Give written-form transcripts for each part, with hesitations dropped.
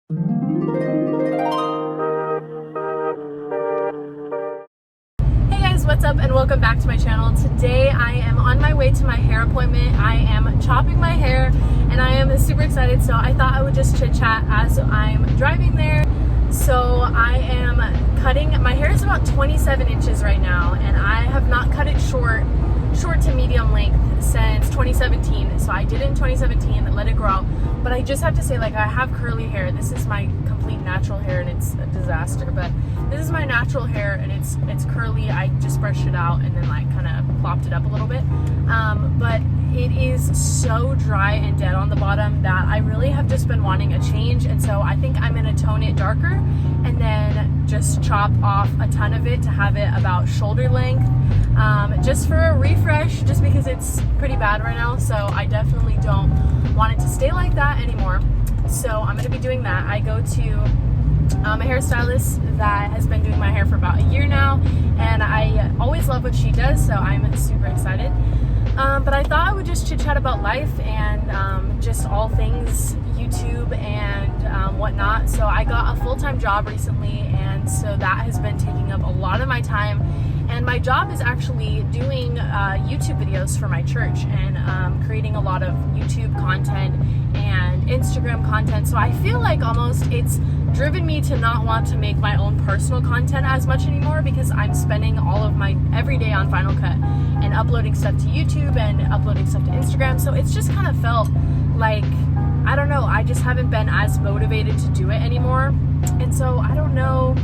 What's up and welcome back to my channel. Today I am on my way to my hair appointment. I am chopping my hair and I am super excited, so I thought I would just chit chat as I'm driving there. So I am cutting, my hair is about 27 inches right now and I have not cut it short to medium length since 2017. So I did it in 2017, let it grow out. But I just have to say, like, I have curly hair. This is my complete natural hair and it's a disaster, but this is my natural hair and it's curly. I just brushed it out and then like kind of plopped it up a little bit. But it is so dry and dead on the bottom that I really have just been wanting a change. And so I think I'm gonna tone it darker and then just chop off a ton of it to have it about shoulder length, just for a refresh, just because it's pretty bad right now. So I definitely don't want it to stay like that anymore. So I'm gonna be doing that. I go to a hairstylist that has been doing my hair for about a year now, and I always love what she does, so I'm super excited. But I thought I would just chit chat about life and just all things YouTube and whatnot. So I got a full-time job recently, and so that has been taking up a lot of my time. And my job is actually doing YouTube videos for my church and creating a lot of YouTube content and Instagram content. So I feel like almost it's driven me to not want to make my own personal content as much anymore, because I'm spending all of my every day on Final Cut and uploading stuff to YouTube and uploading stuff to Instagram. So it's just kind of felt like, I don't know, I just haven't been as motivated to do it anymore. And so I don't know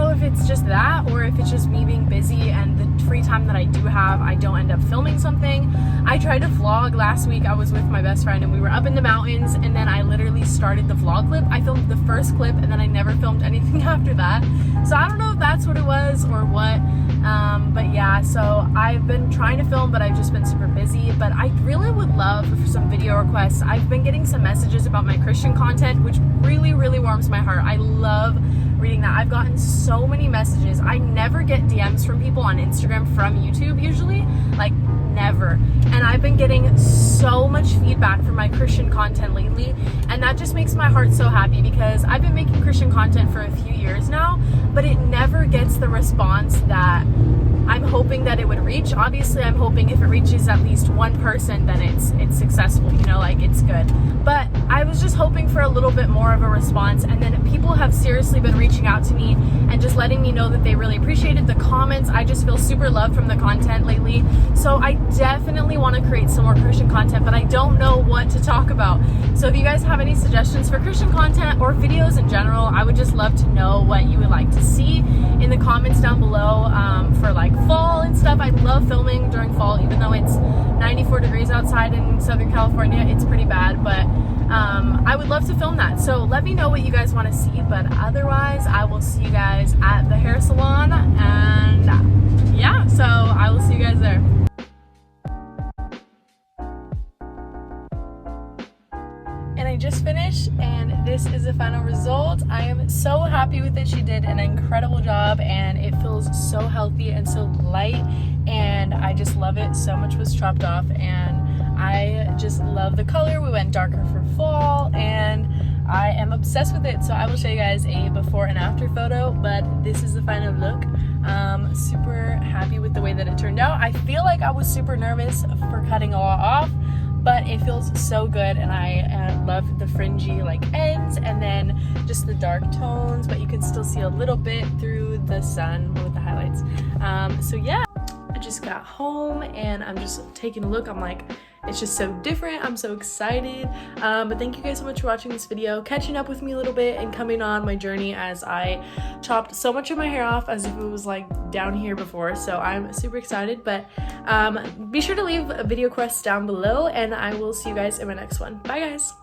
if it's just that or if it's just me being busy and the free time that I do have, I don't end up filming something. I tried to vlog last week. I was with my best friend and we were up in the mountains, and then I literally started the vlog clip. I filmed the first clip and then I never filmed anything after that. So I don't know if that's what it was or what. But yeah, so I've been trying to film, but I've just been super busy. But I really would love some video requests. I've been getting some messages about my Christian content, which really, really warms my heart. I love reading that. I've gotten so many messages. I never get DMs from people on Instagram from YouTube usually, like never. And I've been getting so much feedback from my Christian content lately, and that just makes my heart so happy, because I've been making Christian content for a few years now, but it never gets the response that I'm hoping that it would reach. Obviously, I'm hoping if it reaches at least one person, then it's successful, you know, like it's good. But I was just hoping for a little bit more of a response, and then people have seriously been reaching out to me and just letting me know that they really appreciated the comments. I just feel super loved from the content lately. So I definitely want to create some more Christian content, but I don't know what to talk about. So if you guys have any suggestions for Christian content or videos in general, I would just love to know what you would like to see in the comments down below, for like fall and stuff. I love filming during fall, even though it's 94 degrees outside in Southern California. It's pretty bad, but I would love to film that. So let me know what you guys want to see, but otherwise I will see you guys at the hair salon, and yeah, so I will see you guys there. And I just finished, and this is the final result. I am so happy with it. She did an incredible job, and it feels so healthy and so light, and I just love it. So much was chopped off, and I just love the color. We went darker for fall, and I am obsessed with it. So I will show you guys a before and after photo, but this is the final look. Super happy with the way that it turned out. I feel like I was super nervous for cutting a lot off, but it feels so good, and I love the fringy like ends and then just the dark tones, but you can still see a little bit through the sun with the highlights. So yeah, I just got home and I'm just taking a look. I'm like, it's just so different. I'm so excited. But thank you guys so much for watching this video, catching up with me a little bit and coming on my journey as I chopped so much of my hair off as if it was like down here before. So I'm super excited, but be sure to leave a video request down below, and I will see you guys in my next one. Bye guys.